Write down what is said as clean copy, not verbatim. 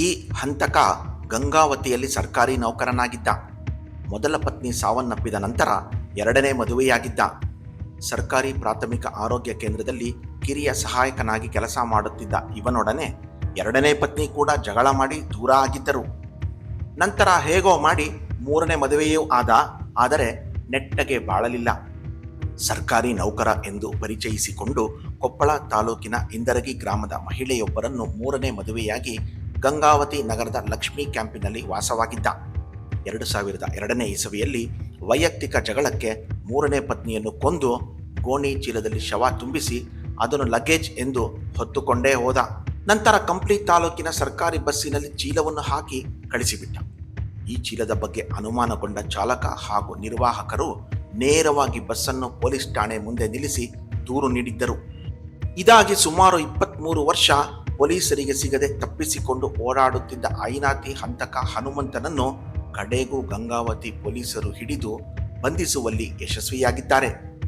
ಈ ಹಂತಕ ಗಂಗಾವತಿಯಲ್ಲಿ ಸರ್ಕಾರಿ ನೌಕರನಾಗಿದ್ದ. ಮೊದಲ ಪತ್ನಿ ಸಾವನ್ನಪ್ಪಿದ ನಂತರ ಎರಡನೇ ಮದುವೆಯಾಗಿದ್ದ. ಸರ್ಕಾರಿ ಪ್ರಾಥಮಿಕ ಆರೋಗ್ಯ ಕೇಂದ್ರದಲ್ಲಿ ಕಿರಿಯ ಸಹಾಯಕನಾಗಿ ಕೆಲಸ ಮಾಡುತ್ತಿದ್ದ ಇವನೊಡನೆ ಎರಡನೇ ಪತ್ನಿ ಕೂಡ ಜಗಳ ಮಾಡಿ ದೂರ ಆಗಿದ್ದರು. ನಂತರ ಹೇಗೋ ಮಾಡಿ ಮೂರನೇ ಮದುವೆಯೂ ಆದ. ಆದರೆ ನೆಟ್ಟಗೆ ಬಾಳಲಿಲ್ಲ. ಸರ್ಕಾರಿ ನೌಕರ ಎಂದು ಪರಿಚಯಿಸಿಕೊಂಡು ಕೊಪ್ಪಳ ತಾಲೂಕಿನ ಇಂದರಗಿ ಗ್ರಾಮದ ಮಹಿಳೆಯೊಬ್ಬರನ್ನು ಮೂರನೇ ಮದುವೆಯಾಗಿ ಗಂಗಾವತಿ ನಗರದ ಲಕ್ಷ್ಮೀ ಕ್ಯಾಂಪಿನಲ್ಲಿ ವಾಸವಾಗಿದ್ದ. 2002ನೇ ಇಸವಿಯಲ್ಲಿ ವೈಯಕ್ತಿಕ ಜಗಳಕ್ಕೆ ಮೂರನೇ ಪತ್ನಿಯನ್ನು ಕೊಂದು ಗೋಣಿ ಚೀಲದಲ್ಲಿ ಶವ ತುಂಬಿಸಿ ಅದನ್ನು ಲಗೇಜ್ ಎಂದು ಹೊತ್ತುಕೊಂಡೇ ಹೋದ. ನಂತರ ಕಂಪ್ಲಿ ತಾಲೂಕಿನ ಸರ್ಕಾರಿ ಬಸ್ಸಿನಲ್ಲಿ ಚೀಲವನ್ನು ಹಾಕಿ ಕಳಿಸಿಬಿಟ್ಟ. ಈ ಚೀಲದ ಬಗ್ಗೆ ಅನುಮಾನಗೊಂಡ ಚಾಲಕ ಹಾಗೂ ನಿರ್ವಾಹಕರು ನೇರವಾಗಿ ಬಸ್ಸನ್ನು ಪೊಲೀಸ್ ಠಾಣೆ ಮುಂದೆ ನಿಲ್ಲಿಸಿ ದೂರು ನೀಡಿದ್ದರು. ಇದಾಗಿ ಸುಮಾರು 23 ವರ್ಷ ಪೊಲೀಸರಿಗೆ ಸಿಗದೆ ತಪ್ಪಿಸಿಕೊಂಡು ಓಡಾಡುತ್ತಿದ್ದ ಐನಾತಿ ಹಂತಕ ಹನುಮಂತನನ್ನು ಕಡೆಗೂ ಗಂಗಾವತಿ ಪೊಲೀಸರು ಹಿಡಿದು ಬಂಧಿಸುವಲ್ಲಿ ಯಶಸ್ವಿಯಾಗಿದ್ದಾರೆ.